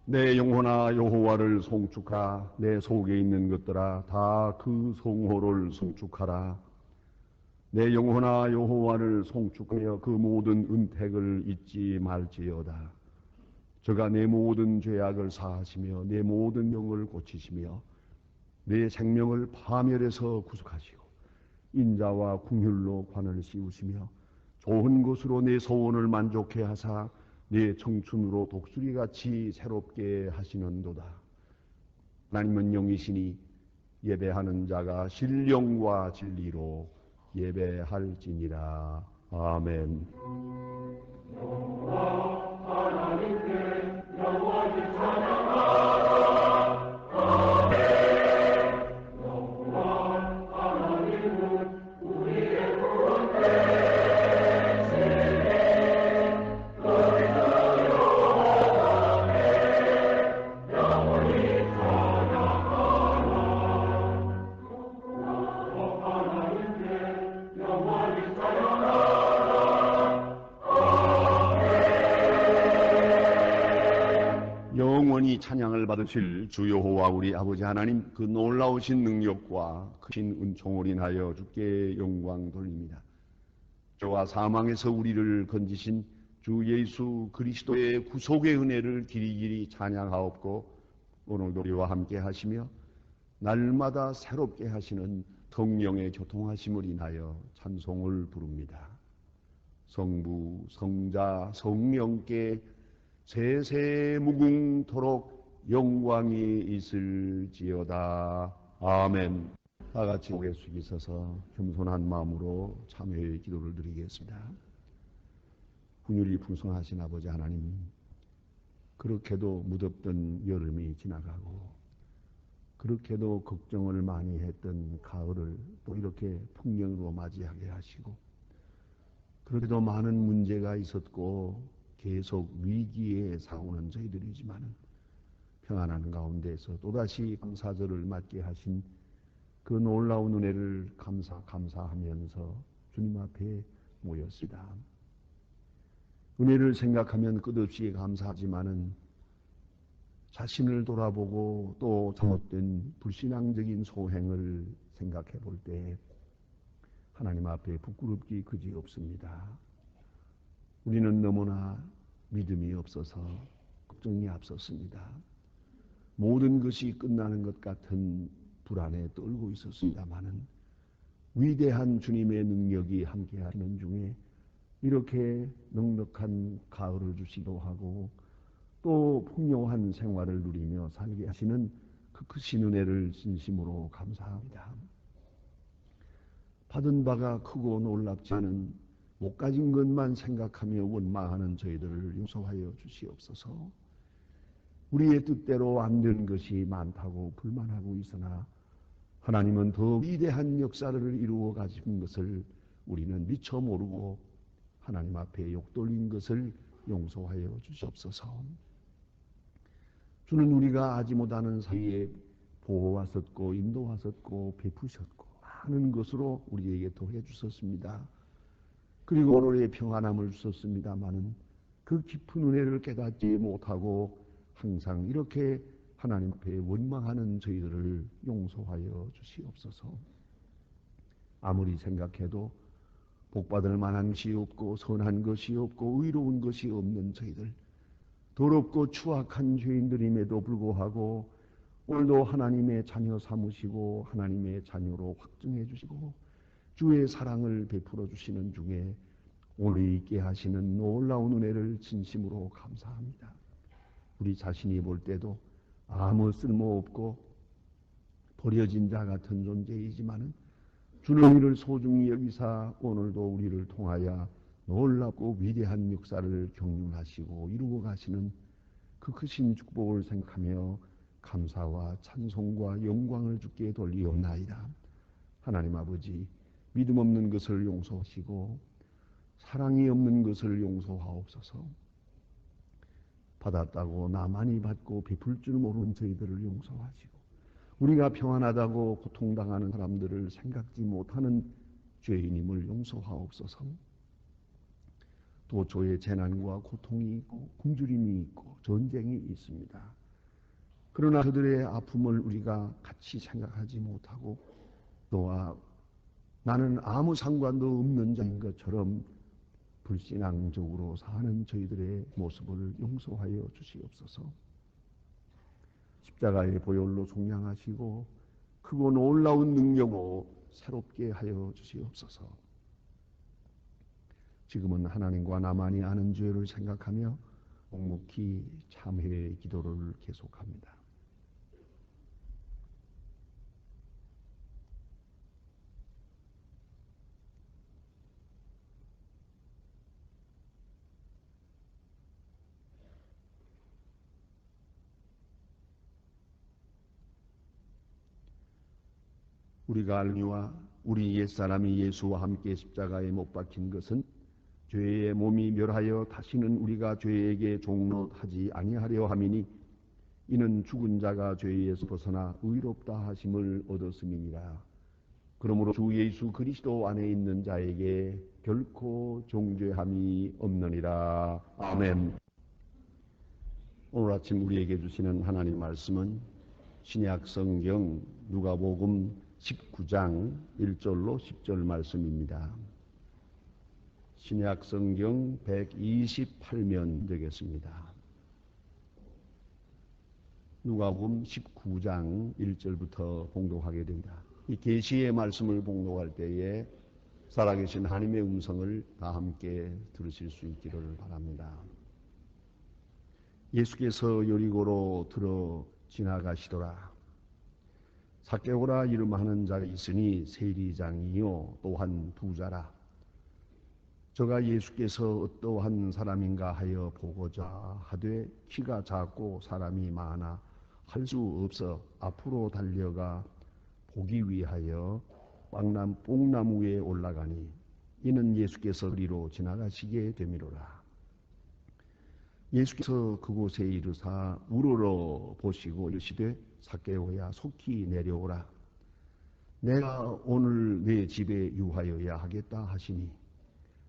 내 영혼아 여호와를 송축하라. 내 속에 있는 것들아 다 그 성호를 송축하라. 내 영혼아 여호와를 송축하며 그 모든 은택을 잊지 말지어다. 저가 내 모든 죄악을 사하시며 내 모든 영을 고치시며 내 생명을 파멸에서 구속하시고 인자와 긍휼로 관을 씌우시며 좋은 것으로 내 소원을 만족해 하사 내 청춘으로 독수리같이 새롭게 하시는도다. 하나님은 영이시니 예배하는 자가 신령과 진리로 예배할지니라. 아멘. 하나님께 영원히 찬양하라. 아멘. 하나님은 우리의 구원대 영원히 찬양을 받으실 주 여호와 우리 아버지 하나님, 그 놀라우신 능력과 크신 은총을 인하여 주께 영광 돌립니다. 저와 사망에서 우리를 건지신 주 예수 그리스도의 구속의 은혜를 길이길이 찬양하옵고 오늘도 우리와 함께 하시며 날마다 새롭게 하시는 성령의 교통하심을 인하여 찬송을 부릅니다. 성부, 성자, 성령께 세세 무궁토록 영광이 있을지어다. 아멘. 다 같이 고개 숙이셔서 겸손한 마음으로 참회의 기도를 드리겠습니다. 긍휼이 풍성하신 아버지 하나님, 그렇게도 무덥던 여름이 지나가고 그렇게도 걱정을 많이 했던 가을을 또 이렇게 풍년으로 맞이하게 하시고, 그렇게도 많은 문제가 있었고 계속 위기에 사오는 저희들이지만 평안한 가운데서 또다시 감사절을 맞게 하신 그 놀라운 은혜를 감사하면서 주님 앞에 모였습니다. 은혜를 생각하면 끝없이 감사하지만은 자신을 돌아보고 또 잘못된 불신앙적인 소행을 생각해 볼 때 하나님 앞에 부끄럽기 그지없습니다. 우리는 너무나 믿음이 없어서 걱정이 앞섰습니다. 모든 것이 끝나는 것 같은 불안에 떨고 있었습니다마는 위대한 주님의 능력이 함께하시는 중에 이렇게 넉넉한 가을을 주시기도 하고 또 풍요한 생활을 누리며 살게 하시는 그 크신 은혜를 진심으로 감사합니다. 받은 바가 크고 놀랍지 않은 못 가진 것만 생각하며 원망하는 저희들을 용서하여 주시옵소서. 우리의 뜻대로 안 된 것이 많다고 불만하고 있으나 하나님은 더 위대한 역사를 이루어 가신 것을 우리는 미처 모르고 하나님 앞에 욕돌린 것을 용서하여 주시옵소서. 주는 우리가 아지 못하는 사이에 보호하셨고 인도하셨고 베푸셨고 많은 것으로 우리에게 더해 주셨습니다. 그리고 오늘의 평안함을 주셨습니다마는 그 깊은 은혜를 깨닫지 못하고 항상 이렇게 하나님 앞에 원망하는 저희들을 용서하여 주시옵소서. 아무리 생각해도 복받을 만한 것이 없고 선한 것이 없고 의로운 것이 없는 저희들, 더럽고 추악한 죄인들임에도 불구하고 오늘도 하나님의 자녀 삼으시고 하나님의 자녀로 확증해 주시고 주의 사랑을 베풀어 주시는 중에 오늘 있게 하시는 놀라운 은혜를 진심으로 감사합니다. 우리 자신이 볼 때도 아무 쓸모없고 버려진 자 같은 존재이지만은 주는 우리를 소중히 여기사 오늘도 우리를 통하여 놀랍고 위대한 역사를 경륜하시고 이루고 가시는 그 크신 축복을 생각하며 감사와 찬송과 영광을 주께 돌리옵나이다. 하나님 아버지, 믿음 없는 것을 용서하시고 사랑이 없는 것을 용서하옵소서. 받았다고 나만이 받고 베풀 줄 모르는 저희들을 용서하시고 우리가 평안하다고 고통당하는 사람들을 생각지 못하는 죄인임을 용서하옵소서. 또 저의 재난과 고통이 있고 굶주림이 있고 전쟁이 있습니다. 그러나 그들의 아픔을 우리가 같이 생각하지 못하고 또한 나는 아무 상관도 없는 자인 것처럼 불신앙적으로 사는 저희들의 모습을 용서하여 주시옵소서. 십자가의 보혈로 속량하시고 크고 놀라운 능력으로 새롭게 하여 주시옵소서. 지금은 하나님과 나만이 아는 죄를 생각하며 묵묵히 참회의 기도를 계속합니다. 우리가 알미와 우리 옛사람이 예수와 함께 십자가에 못 박힌 것은 죄의 몸이 멸하여 다시는 우리가 죄에게 종노하지 아니하려 함이니 이는 죽은 자가 죄에서 벗어나 의롭다 하심을 얻었음이니라. 그러므로 주 예수 그리스도 안에 있는 자에게 결코 정죄함이 없느니라. 아멘. 오늘 아침 우리에게 주시는 하나님 말씀은 신약 성경 누가복음 19장 1절로 10절 말씀입니다. 신약 성경 128면 되겠습니다. 누가복음 19장 1절부터 봉독하게 됩니다. 이 계시의 말씀을 봉독할 때에 살아계신 하나님의 음성을 다 함께 들으실 수 있기를 바랍니다. 예수께서 여리고로 들어 지나가시더라. 삭개오라 이름하는 자가 있으니 세리장이요 또한 부자라. 저가 예수께서 어떠한 사람인가 하여 보고자 하되 키가 작고 사람이 많아 할 수 없어 앞으로 달려가 보기 위하여 뽕나무에 올라가니 이는 예수께서 그리로 지나가시게 되미로라. 예수께서 그곳에 이르사 우러러 보시고 이르시되 삭개오야 속히 내려오라. 내가 오늘 내 집에 유하여야 하겠다 하시니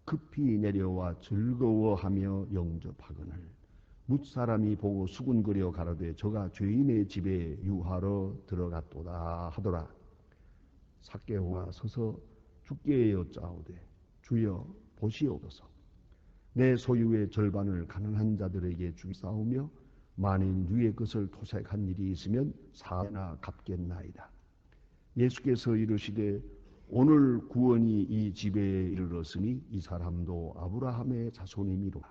급히 내려와 즐거워하며 영접하거늘 뭇사람이 보고 수군거려 가로되 저가 죄인의 집에 유하러 들어갔도다 하더라. 삭개오가 서서 주께 여짜오되 주여 보시옵소서. 내 소유의 절반을 가난한 자들에게 주사오며 만일 누의 것을 토색한 일이 있으면 4배나 갚겠나이다. 예수께서 이르시되 오늘 구원이 이 집에 이르렀으니 이 사람도 아브라함의 자손이미로라.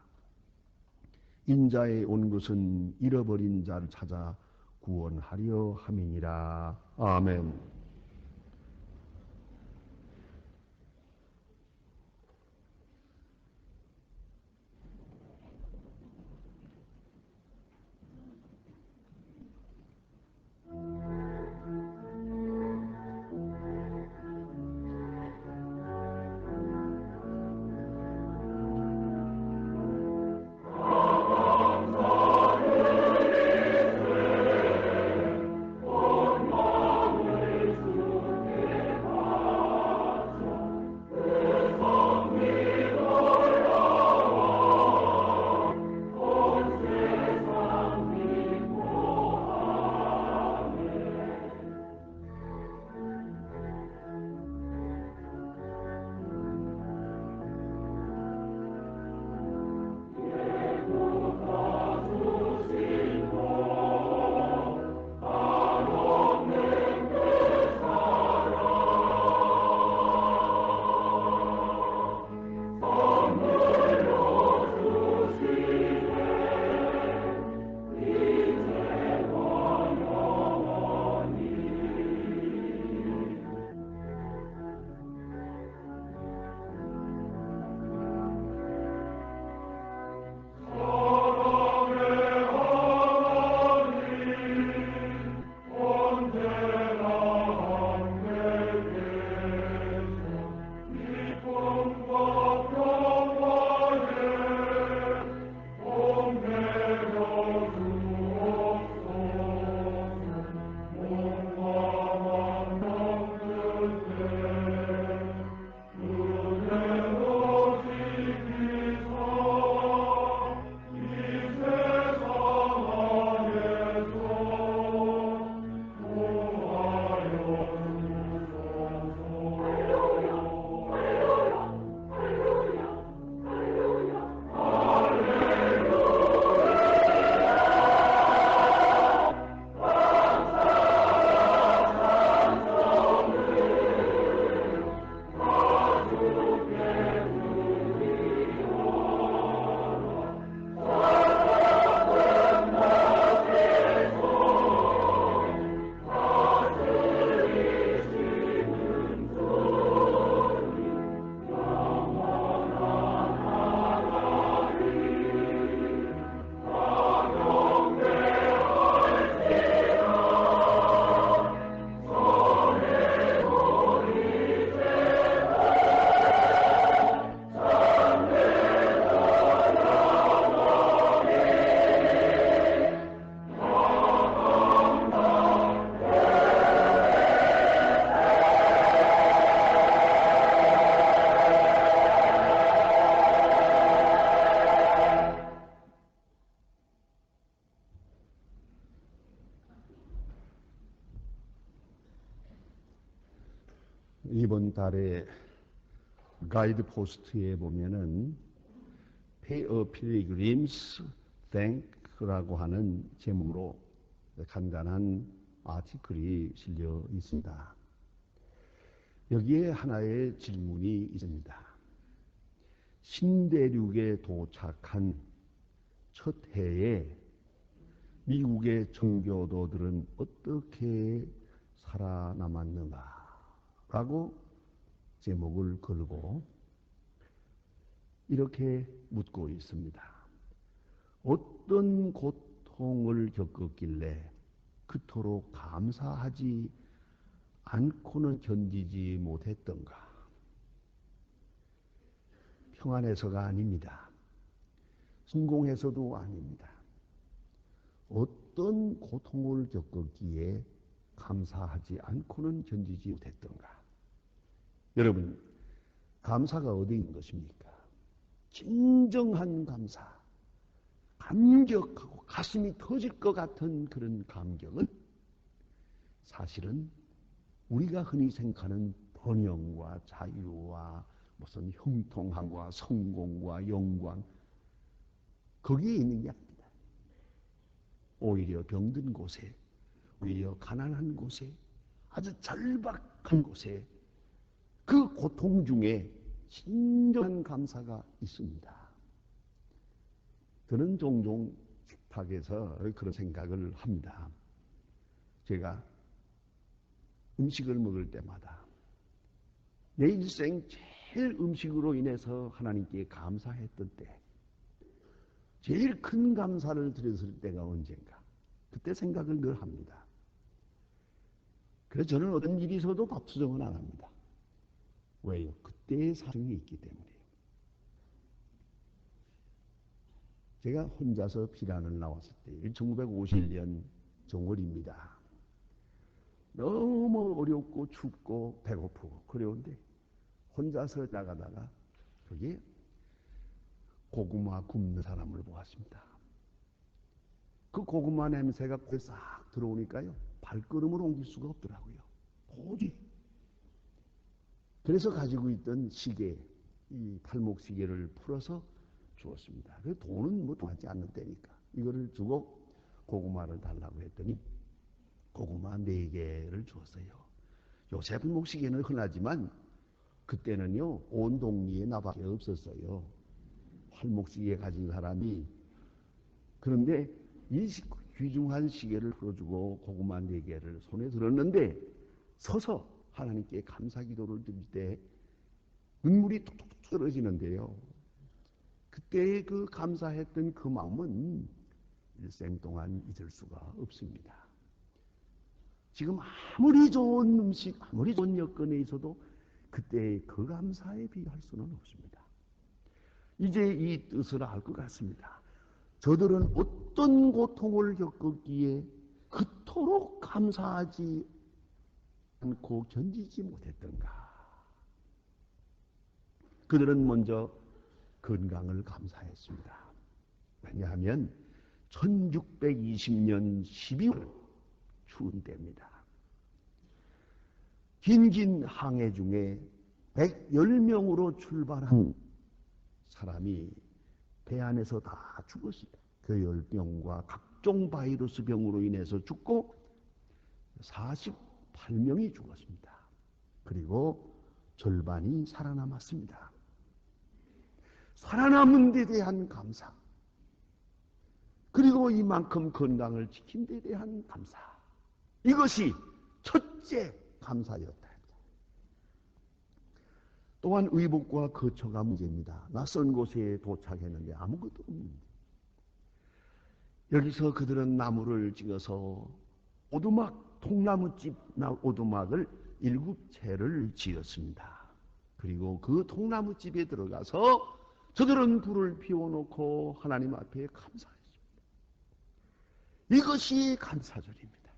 인자에 온 것은 잃어버린 자를 찾아 구원하려 함이니라. 아멘. 이번 달에 가이드 포스트에 보면은 Pay a Pilgrim's Thank라고 하는 제목으로 간단한 아티클이 실려 있습니다. 여기에 하나의 질문이 있습니다. 신대륙에 도착한 첫 해에 미국의 정교도들은 어떻게 살아남았는가? 라고 제목을 걸고 이렇게 묻고 있습니다. 어떤 고통을 겪었길래 그토록 감사하지 않고는 견디지 못했던가? 평안해서가 아닙니다. 성공해서도 아닙니다. 어떤 고통을 겪었기에 감사하지 않고는 견디지 못했던가? 여러분, 감사가 어디 있는 것입니까? 진정한 감사, 감격하고 가슴이 터질 것 같은 그런 감격은 사실은 우리가 흔히 생각하는 번영과 자유와 무슨 형통함과 성공과 영광, 거기에 있는 게 아닙니다. 오히려 병든 곳에, 오히려 가난한 곳에, 아주 절박한 곳에 그 고통 중에 진정한 감사가 있습니다. 저는 종종 식탁에서 그런 생각을 합니다. 제가 음식을 먹을 때마다 내 일생 제일 음식으로 인해서 하나님께 감사했던 때, 제일 큰 감사를 드렸을 때가 언젠가, 그때 생각을 늘 합니다. 그래서 저는 어떤 일이 있어도 밥투정은 안 합니다. 왜요? 그때의 사정이 있기 때문이에요. 제가 혼자서 피난을 나왔을 때 1951년 정월입니다. 너무 어렵고 춥고 배고프고 그래운데 혼자서 나가다가 거기에 고구마 굽는 사람을 보았습니다. 그 고구마 냄새가 코에 싹 들어오니까요, 발걸음을 옮길 수가 없더라고요. 도저히. 그래서 가지고 있던 시계, 이 팔목 시계를 풀어서 주었습니다. 그 돈은 뭐 받지 않는 때니까 이거를 주고 고구마를 달라고 했더니 고구마 4개를 주었어요. 요새 팔목 시계는 흔하지만 그때는요, 온 동리에 나밖에 없었어요. 팔목 시계 가진 사람이. 그런데 이 귀중한 시계를 풀어주고 고구마 4개를 손에 들었는데 서서 하나님께 감사 기도를 드릴 때 눈물이 톡톡 떨어지는데요. 그때의 그 감사했던 그 마음은 일생 동안 잊을 수가 없습니다. 지금 아무리 좋은 음식, 아무리 좋은 여건에 있어도 그때의 그 감사에 비할 수는 없습니다. 이제 이 뜻을 알 것 같습니다. 저들은 어떤 고통을 겪었기에 그토록 감사하지 않고 견디지 못했던가? 그들은 먼저 건강을 감사했습니다. 왜냐하면 1620년 12월 추운 때입니다. 긴긴 항해 중에 110명으로 출발한 사람이 배 안에서 다 죽었습니다. 교열병과 각종 바이러스 병으로 인해서 죽고 48명이 죽었습니다. 그리고 절반이 살아남았습니다. 살아남은 데 대한 감사, 그리고 이만큼 건강을 지킨 데 대한 감사, 이것이 첫째 감사였다. 또한 의복과 거처가 문제입니다. 낯선 곳에 도착했는데 아무것도 없는데, 여기서 그들은 나무를 찍어서 오두막, 통나무집 오두막을 7채를 지었습니다. 그리고 그 통나무집에 들어가서 저들은 불을 피워놓고 하나님 앞에 감사했습니다. 이것이 감사절입니다.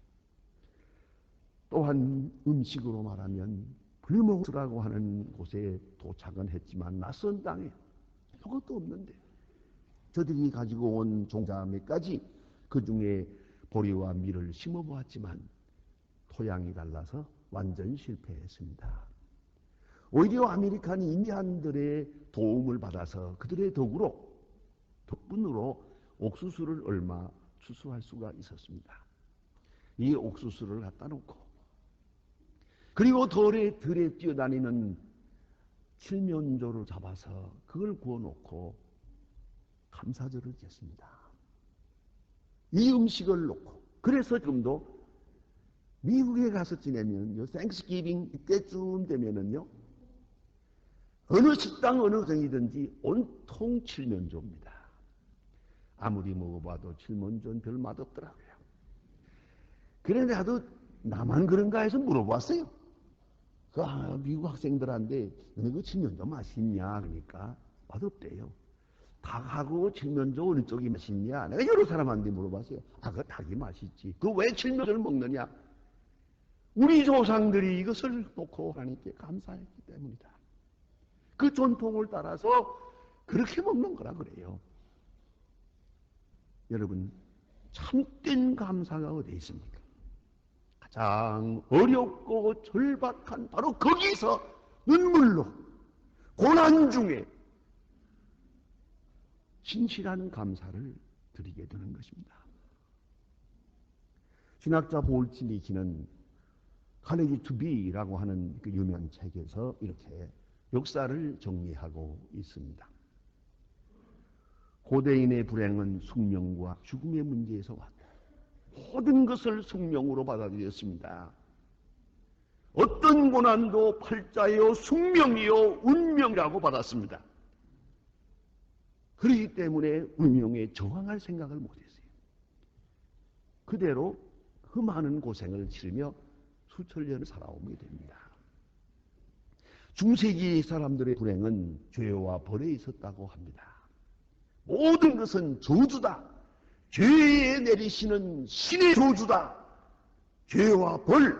또한 음식으로 말하면 블루모스라고 하는 곳에 도착은 했지만 낯선 땅에 아무것도 없는데 저들이 가지고 온 종자 몇 가지, 그 중에 보리와 밀을 심어보았지만 토양이 달라서 완전 실패했습니다. 오히려 아메리칸이 인디안들의 도움을 받아서 그들의 덕분으로 옥수수를 얼마 추수할 수가 있었습니다. 이 옥수수를 갖다 놓고 그리고 들에 뛰어다니는 칠면조를 잡아서 그걸 구워놓고 감사절을 지었습니다. 이 음식을 놓고 그래서 지금도 미국에 가서 지내면요, 땡스기빙 이때쯤 되면은요, 어느 식당 어느 가정이든지 온통 칠면조입니다. 아무리 먹어봐도 칠면조는 별 맛없더라고요. 그래 나도 나만 그런가 해서 물어봤어요. 미국 학생들한테 너네 그 칠면조 맛있냐? 그러니까 맛없대요. 닭하고 칠면조 어느 쪽이 맛있냐? 내가 여러 사람한테 물어봤어요. 그 닭이 맛있지. 그 왜 칠면조를 먹느냐? 우리 조상들이 이것을 놓고 하나님께 감사했기 때문이다. 그 전통을 따라서 그렇게 먹는 거라 그래요. 여러분, 참된 감사가 어디에 있습니까? 가장 어렵고 절박한 바로 거기서 눈물로 고난 중에 진실한 감사를 드리게 되는 것입니다. 신학자 볼치니치는 카네기 투비라고 하는 그 유명 책에서 이렇게 역사를 정리하고 있습니다. 고대인의 불행은 숙명과 죽음의 문제에서 왔다. 모든 것을 숙명으로 받아들였습니다. 어떤 고난도 팔자요, 숙명이요, 운명이라고 받았습니다. 그렇기 때문에 운명에 저항할 생각을 못했어요. 그대로 그 많은 고생을 치르며 수천 년을 살아오게 됩니다. 중세기 사람들의 불행은 죄와 벌에 있었다고 합니다. 모든 것은 저주다. 죄에 내리시는 신의 저주다. 죄와 벌.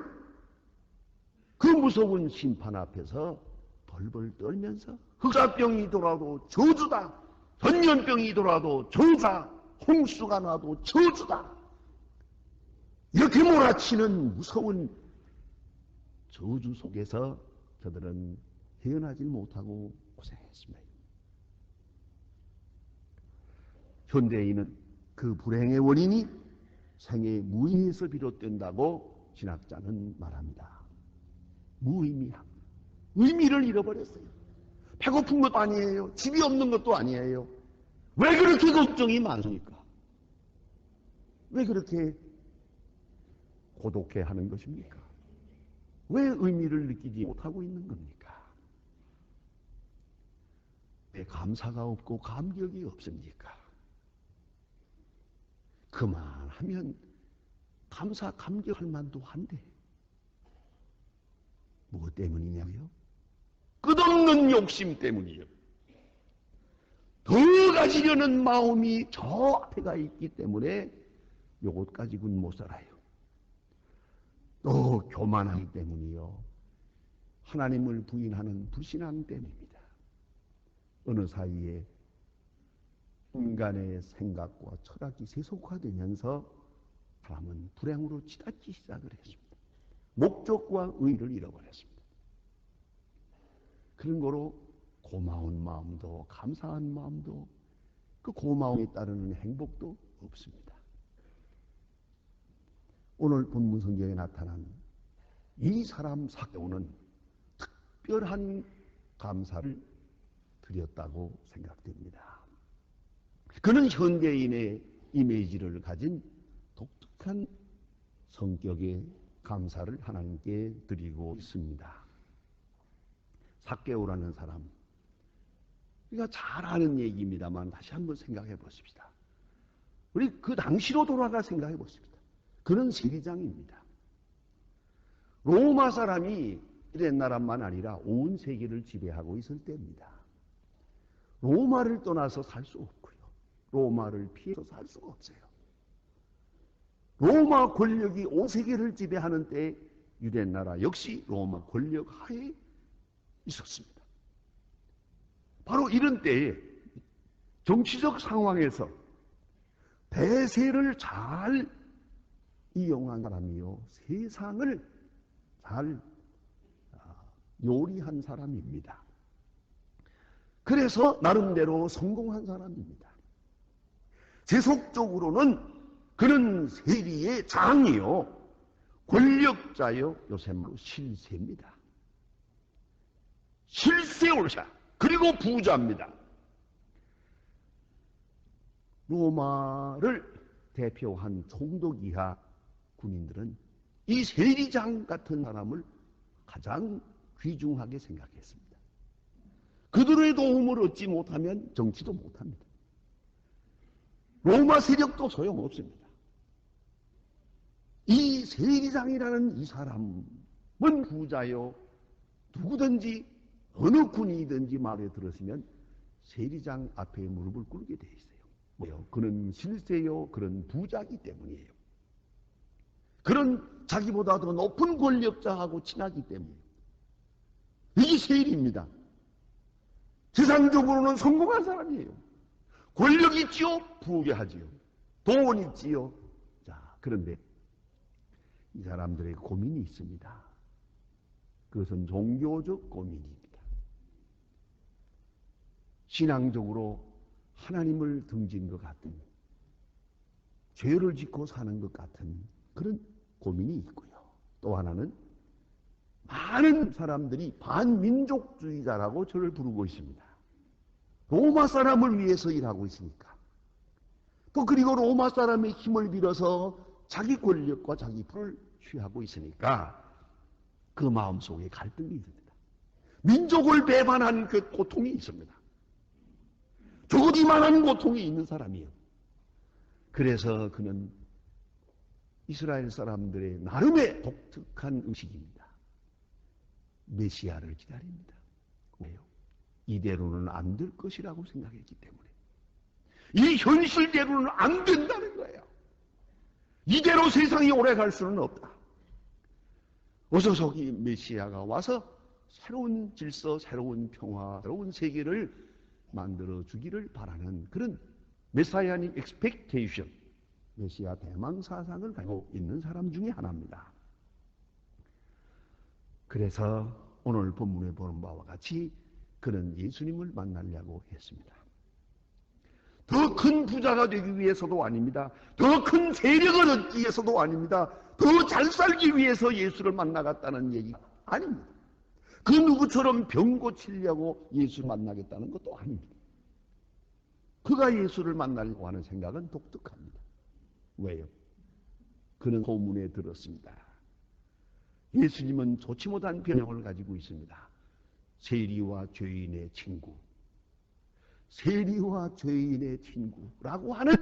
그 무서운 심판 앞에서 벌벌 떨면서 흑사병이 돌아도 저주다. 전염병이 돌아도 저주다. 홍수가 나도 저주다. 이렇게 몰아치는 무서운 저주 속에서 저들은 헤어나질 못하고 고생했습니다. 현대인은 그 불행의 원인이 생의 무의미에서 비롯된다고 신학자는 말합니다. 무의미함. 의미를 잃어버렸어요. 배고픈 것도 아니에요. 집이 없는 것도 아니에요. 왜 그렇게 걱정이 많습니까? 왜 그렇게 고독해 하는 것입니까? 왜 의미를 느끼지 못하고 있는 겁니까? 왜 감사가 없고 감격이 없습니까? 그만하면 감사, 감격할 만도 한데 무엇 때문이냐고요? 끝없는 욕심 때문이에요. 더 가지려는 마음이 저 앞에가 있기 때문에 요것 가지고는 못 살아요. 또 교만하기 때문이요. 하나님을 부인하는 불신앙 때문입니다. 어느 사이에 인간의 생각과 철학이 세속화되면서 사람은 불행으로 치닫기 시작을 했습니다. 목적과 의의를 잃어버렸습니다. 그런 거로 고마운 마음도 감사한 마음도 그 고마움에 따르는 행복도 없습니다. 오늘 본문 성경에 나타난 이 사람 삭개오는 특별한 감사를 드렸다고 생각됩니다. 그는 현대인의 이미지를 가진 독특한 성격의 감사를 하나님께 드리고 있습니다. 삭개오라는 사람, 우리가 잘 아는 얘기입니다만 다시 한번 생각해 보십시다. 우리 그 당시로 돌아가 생각해 보십시다. 그는 세리장입니다. 로마 사람이 옛나라만 아니라 온 세계를 지배하고 있을 때입니다. 로마를 떠나서 살 수 없고요. 로마를 피해서 살 수가 없어요. 로마 권력이 온 세계를 지배하는 때 유대나라 역시 로마 권력 하에 있었습니다. 바로 이런 때에 정치적 상황에서 대세를 잘 이용한 사람이요. 세상을 잘 요리한 사람입니다. 그래서 나름대로 성공한 사람입니다. 세속적으로는 그는 세리의 장이요, 권력자요, 요새 말로 실세입니다. 실세올샤, 그리고 부자입니다. 로마를 대표한 총독 이하 군인들은 이 세리장 같은 사람을 가장 귀중하게 생각했습니다. 그들의 도움을 얻지 못하면 정치도 못합니다. 로마 세력도 소용없습니다. 이 세리장이라는 이 사람은 부자요, 누구든지 어느 군이든지 말에 들었으면 세리장 앞에 무릎을 꿇게 돼 있어요. 뭐요? 그는 실세요, 그런 부자이기 때문이에요. 그런 자기보다 더 높은 권력자하고 친하기 때문이에요. 이게 세리입니다. 세상적으로는 성공한 사람이에요. 권력 있지요, 부귀하지요. 돈 있지요. 자, 그런데 이 사람들의 고민이 있습니다. 그것은 종교적 고민입니다. 신앙적으로 하나님을 등진 것 같은, 죄를 짓고 사는 것 같은 그런 고민이 있고요. 또 하나는 많은 사람들이 반민족주의자라고 저를 부르고 있습니다. 로마 사람을 위해서 일하고 있으니까. 또 그리고 로마 사람의 힘을 빌어서 자기 권력과 자기 부를 취하고 있으니까 그 마음속에 갈등이 있습니다. 민족을 배반한 그 고통이 있습니다. 죽으기만한 고통이 있는 사람이에요. 그래서 그는 이스라엘 사람들의 나름의 독특한 의식입니다. 메시아를 기다립니다. 왜요? 이대로는 안 될 것이라고 생각했기 때문에. 이 현실대로는 안 된다는 거예요. 이대로 세상이 오래 갈 수는 없다. 어서 이 메시아가 와서 새로운 질서, 새로운 평화, 새로운 세계를 만들어 주기를 바라는 그런 메사이아닉 expectation, 메시아 대망 사상을 가지고 있는 사람 중에 하나입니다. 그래서 오늘 본문에 보는 바와 같이 그는 예수님을 만나려고 했습니다. 더 큰 부자가 되기 위해서도 아닙니다. 더 큰 세력을 얻기 위해서도 아닙니다. 더 잘 살기 위해서 예수를 만나갔다는 얘기가 아닙니다. 그 누구처럼 병 고치려고 예수를 만나겠다는 것도 아닙니다. 그가 예수를 만나려고 하는 생각은 독특합니다. 왜요? 그는 소문에 들었습니다. 예수님은 좋지 못한 병을 가지고 있습니다. 세리와 죄인의 친구. 세리와 죄인의 친구라고 하는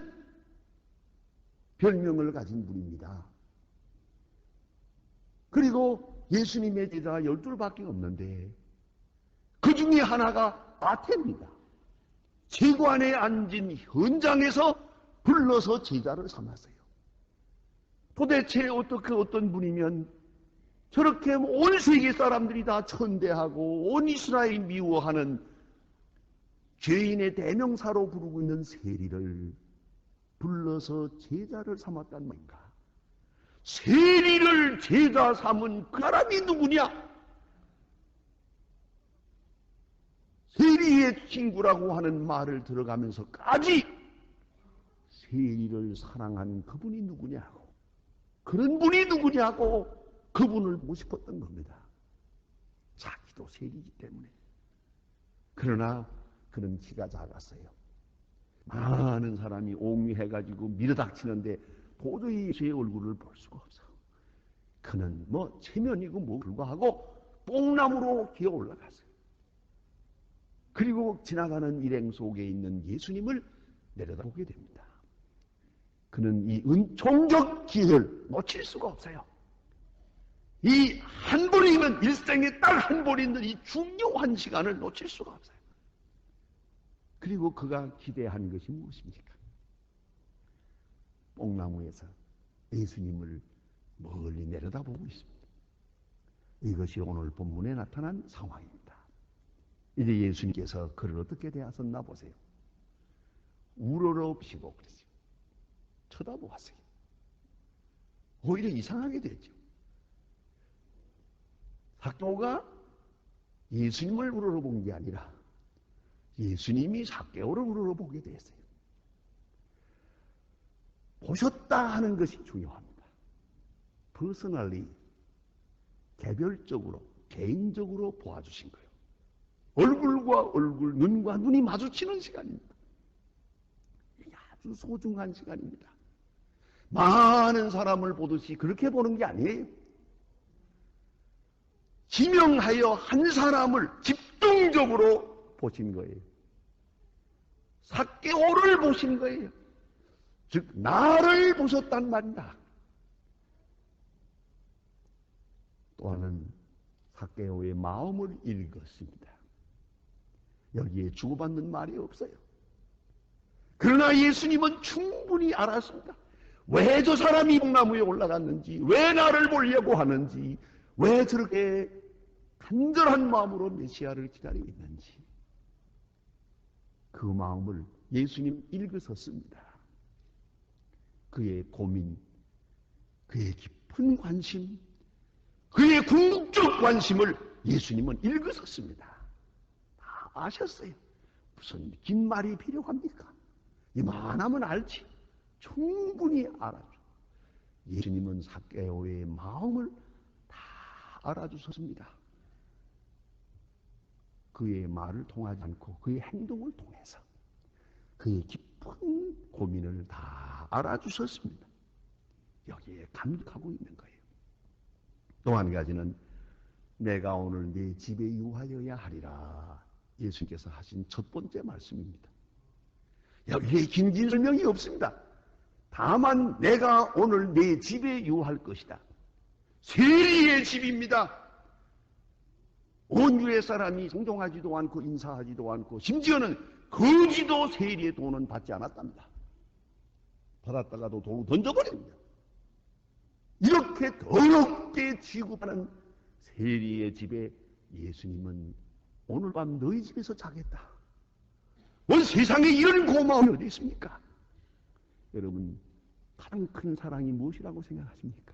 별명을 가진 분입니다. 그리고 예수님의 제자가 12밖에 없는데 그 중에 하나가 마태입니다. 재관에 앉은 현장에서 불러서 제자를 삼았어요. 도대체 어떻게 어떤 분이면 저렇게 온 세계 사람들이 다 천대하고 온 이스라엘 미워하는 죄인의 대명사로 부르고 있는 세리를 불러서 제자를 삼았단 말인가? 세리를 제자 삼은 그 사람이 누구냐? 세리의 친구라고 하는 말을 들어가면서까지 세리를 사랑한 그분이 누구냐고, 그런 분이 누구냐고 그분을 보고 싶었던 겁니다. 자기도 세리이기 때문에. 그러나 그는 키가 작았어요. 많은 사람이 옹유해가지고 밀어닥치는데 도저히 제 얼굴을 볼 수가 없어. 그는 체면이고 불구하고 뽕나무로 기어 올라갔어요. 그리고 지나가는 일행 속에 있는 예수님을 내려다보게 됩니다. 그는 이 은총적 기회를 놓칠 수가 없어요. 이 한 번이 있는, 일생에 딱 한 번 있는 이 중요한 시간을 놓칠 수가 없어요. 그리고 그가 기대한 것이 무엇입니까? 뽕나무에서 예수님을 멀리 내려다보고 있습니다. 이것이 오늘 본문에 나타난 상황입니다. 이제 예수님께서 그를 어떻게 대하셨나 보세요. 우러러보시고 그랬어요. 쳐다보았어요. 오히려 이상하게 됐죠. 사도가 예수님을 우러러본 게 아니라 예수님이 삭개오를 우러러보게 됐어요. 보셨다 하는 것이 중요합니다. 퍼스널리, 개별적으로, 개인적으로 보아주신 거예요. 얼굴과 얼굴, 눈과 눈이 마주치는 시간입니다. 이게 아주 소중한 시간입니다. 많은 사람을 보듯이 그렇게 보는 게 아니에요. 지명하여 한 사람을 집중적으로 보신 거예요. 삭개오를 보신 거예요. 즉 나를 보셨단 말이다. 또 하나는 삭개오의 마음을 읽었습니다. 여기에 주고받는 말이 없어요. 그러나 예수님은 충분히 알았습니다. 왜 저 사람이 나무에 올라갔는지, 왜 나를 보려고 하는지, 왜 저렇게 간절한 마음으로 메시아를 기다리고 있는지, 그 마음을 예수님 읽으셨습니다. 그의 고민, 그의 깊은 관심, 그의 궁극적 관심을 예수님은 읽으셨습니다. 다 아셨어요. 무슨 긴 말이 필요합니까? 이만하면 알지. 충분히 알아줘. 예수님은 삭개오의 마음을 다 알아주셨습니다. 그의 말을 통하지 않고 그의 행동을 통해서 그의 깊은 고민을 다 알아주셨습니다. 여기에 감격하고 있는 거예요. 또 한 가지는 내가 오늘 네 집에 유하여야 하리라. 예수님께서 하신 첫 번째 말씀입니다. 여기에 긴긴 설명이 없습니다. 다만 내가 오늘 네 집에 유할 것이다. 세리의 집입니다. 온유의 사람이 행동하지도 않고 인사하지도 않고 심지어는 거지도 세리의 돈은 받지 않았답니다. 받았다가도 돈을 던져버립니다. 이렇게 더럽게 취급하는 세리의 집에 예수님은 오늘 밤 너희 집에서 자겠다. 온 세상에 이런 고마움이 어디 있습니까? 여러분, 가장 큰 사랑이 무엇이라고 생각하십니까?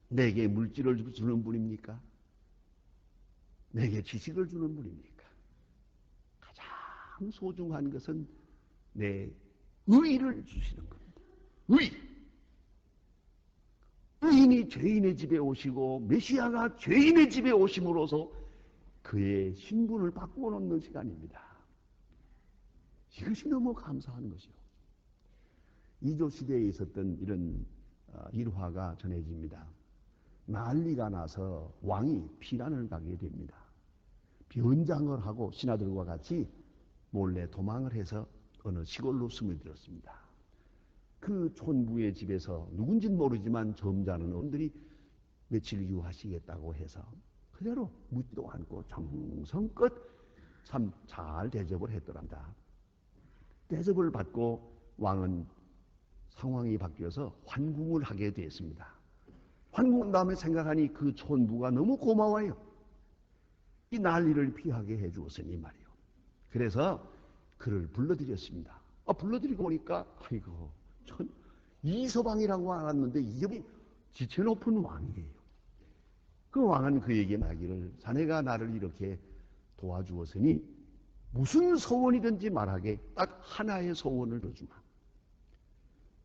내게 물질을 주는 분입니까? 내게 지식을 주는 분입니까? 가장 소중한 것은 내 의를 주시는 겁니다. 의. 의인이 죄인의 집에 오시고 메시아가 죄인의 집에 오심으로써 그의 신분을 바꾸어 놓는 시간입니다. 이것이 너무 감사한 것이요. 이조 시대에 있었던 이런 일화가 전해집니다. 난리가 나서 왕이 피난을 가게 됩니다. 변장을 하고 신하들과 같이 몰래 도망을 해서 어느 시골로 스며들었습니다. 그 촌부의 집에서 누군지는 모르지만 점잖은 어른들이 며칠 유하시겠다고 해서 그대로 묻지도 않고 정성껏 참 잘 대접을 했더랍니다. 대접을 받고 왕은 상황이 바뀌어서 환궁을 하게 되었습니다. 환궁한 다음에 생각하니 그 촌부가 너무 고마워요. 이 난리를 피하게 해주었으니 말이요. 그래서 그를 불러들였습니다. 불러들이고 보니까 아이고 전 이서방이라고 알았는데 이름이 지체 높은 왕이에요. 그 왕은 그에게 말하기를 자네가 나를 이렇게 도와주었으니 무슨 소원이든지 말하게 딱 하나의 소원을 들어주마.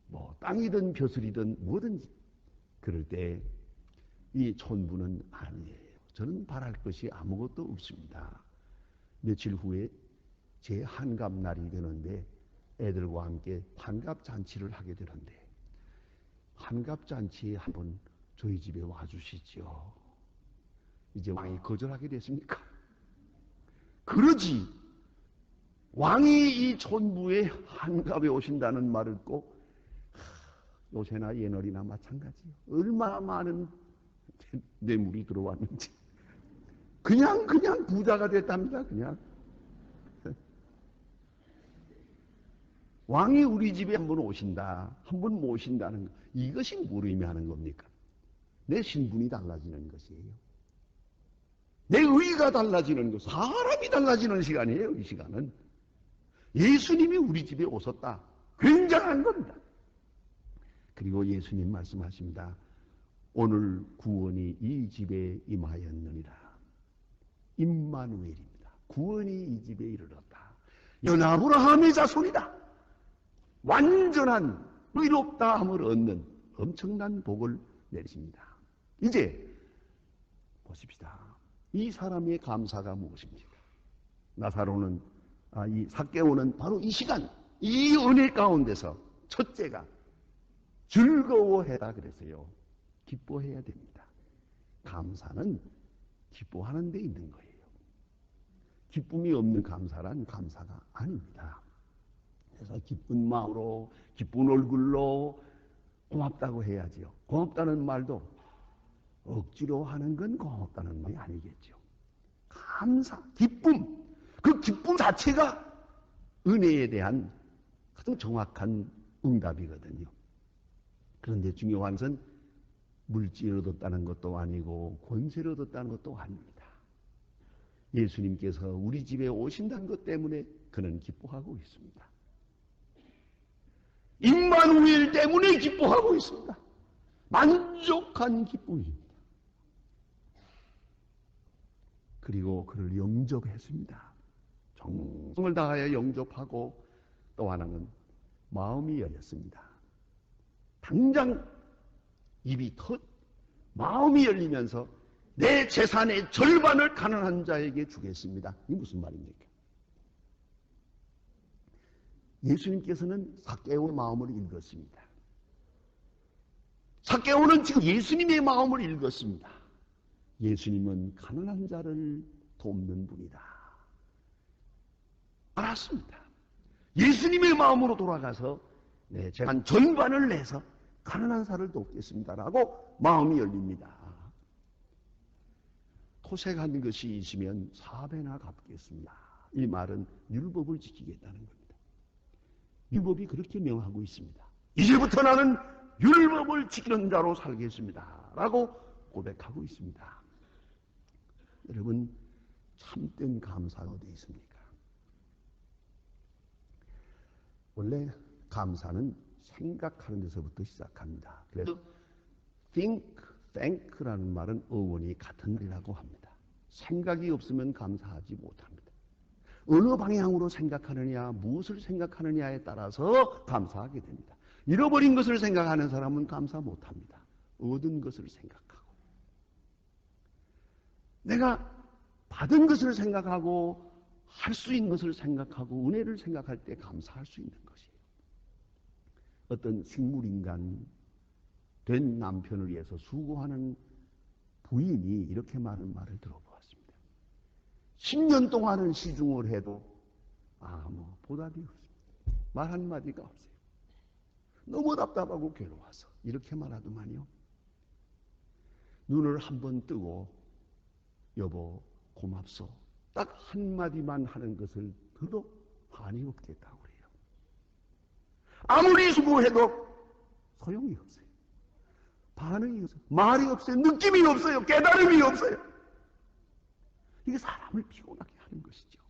뭐 땅이든 벼슬이든 뭐든지. 그럴 때 이 촌부는 아니에요. 저는 바랄 것이 아무것도 없습니다. 며칠 후에 제 환갑날이 되는데 애들과 함께 환갑잔치를 하게 되는데 환갑잔치에 한번 저희 집에 와주시죠. 이제 왕이 거절하게 됐습니까? 그러지. 왕이 이 촌부의 환갑에 오신다는 말을 듣고 요새나 옛날이나 마찬가지요. 얼마나 많은 뇌물이 들어왔는지 그냥 부자가 됐답니다. 그냥 왕이 우리 집에 한번 오신다, 한번 모신다는 것, 이것이 뭘 의미하는 겁니까? 내 신분이 달라지는 것이에요. 내 의가 달라지는 것, 사람이 달라지는 시간이에요. 이 시간은 예수님이 우리 집에 오셨다. 굉장한 겁니다. 그리고 예수님 말씀하십니다. 오늘 구원이 이 집에 임하였느니라. 임마누엘입니다. 구원이 이 집에 이르렀다. 연 아브라함의 자손이다. 완전한 의롭다함을 얻는 엄청난 복을 내리십니다. 이제 보십시다. 이 사람의 감사가 무엇입니까? 나사로는 이 삭개오는 바로 이 시간, 이 은혜 가운데서 첫째가 즐거워해라 그랬어요. 기뻐해야 됩니다. 감사는 기뻐하는 데 있는 거예요. 기쁨이 없는 감사란 감사가 아닙니다. 그래서 기쁜 마음으로, 기쁜 얼굴로 고맙다고 해야지요. 고맙다는 말도 억지로 하는 건 고맙다는 말이 아니겠죠. 감사, 기쁨, 그 기쁨 자체가 은혜에 대한 가장 정확한 응답이거든요. 그런데 중요한 것은 물질을 얻었다는 것도 아니고 권세를 얻었다는 것도 아닙니다. 예수님께서 우리 집에 오신다는 것 때문에 그는 기뻐하고 있습니다. 임마누엘 때문에 기뻐하고 있습니다. 만족한 기쁨입니다. 그리고 그를 영접했습니다. 정성을 다하여 영접하고 또 하나는 마음이 열렸습니다. 당장 입이 마음이 열리면서 내 재산의 절반을 가난한 자에게 주겠습니다. 이게 무슨 말입니까? 예수님께서는 삭개오의 마음을 읽었습니다. 삭개오는 지금 예수님의 마음을 읽었습니다. 예수님은 가난한 자를 돕는 분이다. 알았습니다. 예수님의 마음으로 돌아가서 내 재산 절반을 내서 가난한 사람을 돕겠습니다라고 마음이 열립니다. 토색한 것이 있으면 4배나 갚겠습니다. 이 말은 율법을 지키겠다는 겁니다. 율법이 그렇게 명하고 있습니다. 이제부터 나는 율법을 지키는 자로 살겠습니다. 라고 고백하고 있습니다. 여러분, 참된 감사가 어디 있습니까? 원래 감사는 생각하는 데서부터 시작합니다. 그래서 think, thank라는 말은 어원이 같은 말이라고 합니다. 생각이 없으면 감사하지 못합니다. 어느 방향으로 생각하느냐, 무엇을 생각하느냐에 따라서 감사하게 됩니다. 잃어버린 것을 생각하는 사람은 감사 못합니다. 얻은 것을 생각하고 내가 받은 것을 생각하고 할 수 있는 것을 생각하고 은혜를 생각할 때 감사할 수 있는 것이에요. 어떤 식물인간 된 남편을 위해서 수고하는 부인이 이렇게 많은 말을 들어보았습니다. 10년 동안은 시중을 해도 보답이 없습니다. 말 한마디가 없어요. 너무 답답하고 괴로워서 이렇게 말하더만요. 눈을 한번 뜨고 여보 고맙소 딱 한마디만 하는 것을 들어도 한이 없겠다고 그래요. 아무리 수고해도 소용이 없어요. 반응이 없어요. 말이 없어요. 느낌이 없어요. 깨달음이 없어요. 이게 사람을 피곤하게 하는 것이죠.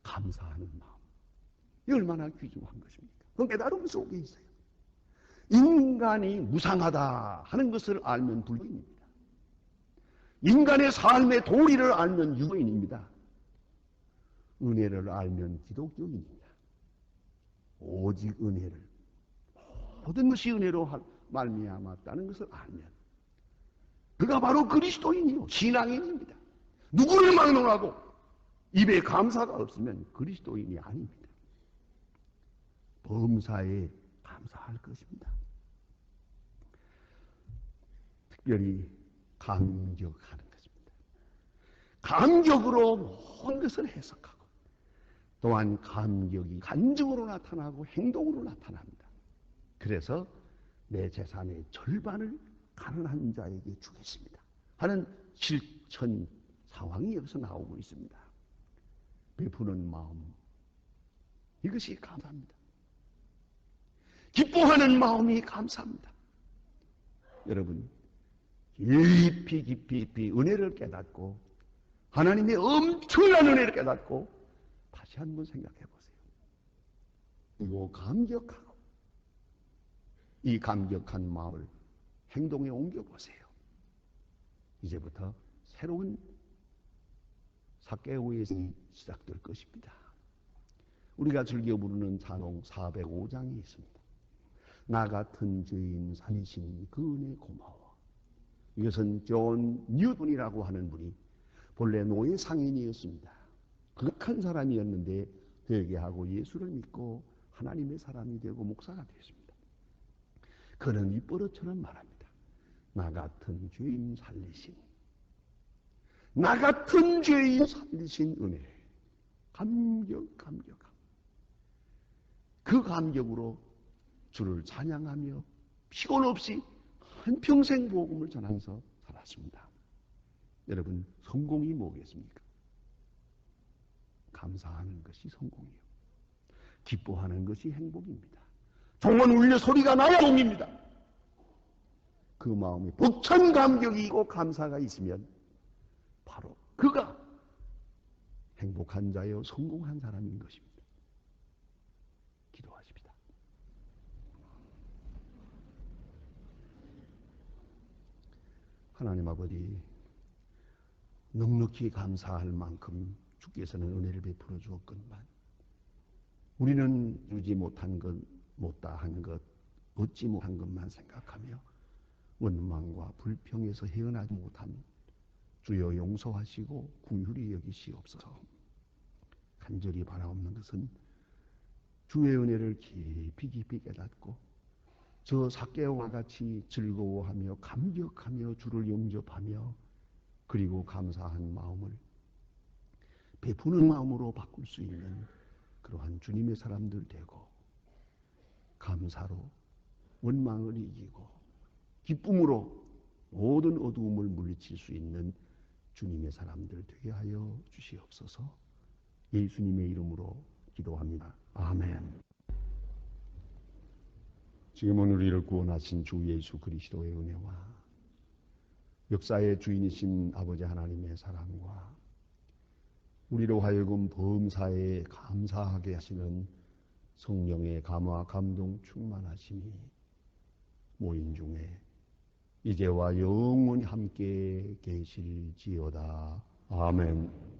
감사하는 마음. 이 얼마나 귀중한 것입니까? 그건 깨달음 속에 있어요. 인간이 무상하다 하는 것을 알면 불교인입니다. 인간의 삶의 도리를 알면 유교인입니다. 은혜를 알면 기독교인입니다. 오직 은혜를 모든 것이 은혜로 말미암았다는 것을 알면 그가 바로 그리스도인이요 신앙인입니다. 누구를 막론하고 입에 감사가 없으면 그리스도인이 아닙니다. 범사에 감사할 것입니다. 특별히 감격하는 것입니다. 감격으로 모든 것을 해석하고 또한 감격이 감정으로 나타나고 행동으로 나타납니다. 그래서 내 재산의 절반을 가난한 자에게 주겠습니다 하는 실천 상황이 여기서 나오고 있습니다. 베푸는 마음, 이것이 감사합니다. 기뻐하는 마음이 감사합니다. 여러분, 깊이 은혜를 깨닫고 하나님의 엄청난 은혜를 깨닫고 다시 한번 생각해 보세요. 그리고 감격하고 이 감격한 마음을 행동에 옮겨보세요. 이제부터 새로운 삭개오의 생이 시작될 것입니다. 우리가 즐겨 부르는 찬송 405장이 있습니다. 나 같은 죄인 살리신 그 은혜 고마워. 이것은 존 뉴턴이라고 하는 분이 본래 노예 상인이었습니다. 극한 사람이었는데 회개하고 예수를 믿고 하나님의 사람이 되고 목사가 되었습니다. 그는 입버릇처럼 말합니다. 나 같은 죄인 살리신, 나 같은 죄인 살리신 은혜. 감격. 그 감격으로 주를 찬양하며 피곤 없이 한평생 복음을 전하면서 살았습니다. 여러분, 성공이 뭐겠습니까? 감사하는 것이 성공이요. 기뻐하는 것이 행복입니다. 종은 울려 소리가 나야 복입니다. 그 마음에 벅찬 감격이 있고 감사가 있으면 바로 그가 행복한 자요 성공한 사람인 것입니다. 기도하십시다. 하나님 아버지, 넉넉히 감사할 만큼 주께서는 은혜를 베풀어 주었건만 우리는 주지 못한 것, 못다한 것, 얻지 못한 것만 생각하며 원망과 불평에서 헤어나지 못한 주여 용서하시고 긍휼히 여기시옵소서. 간절히 바라옵는 것은 주의 은혜를 깊이 깨닫고 저 삭개오와 같이 즐거워하며 감격하며 주를 영접하며 그리고 감사한 마음을 베푸는 마음으로 바꿀 수 있는 그러한 주님의 사람들 되고 감사로 원망을 이기고 기쁨으로 모든 어두움을 물리칠 수 있는 주님의 사람들 되게 하여 주시옵소서. 예수님의 이름으로 기도합니다. 아멘. 지금은 우리를 구원하신 주 예수 그리스도의 은혜와 역사의 주인이신 아버지 하나님의 사랑과 우리로 하여금 범사에 감사하게 하시는 성령의 감화 감동 충만하심이 모인 중에 이제와 영원히 함께 계실지어다. 아멘.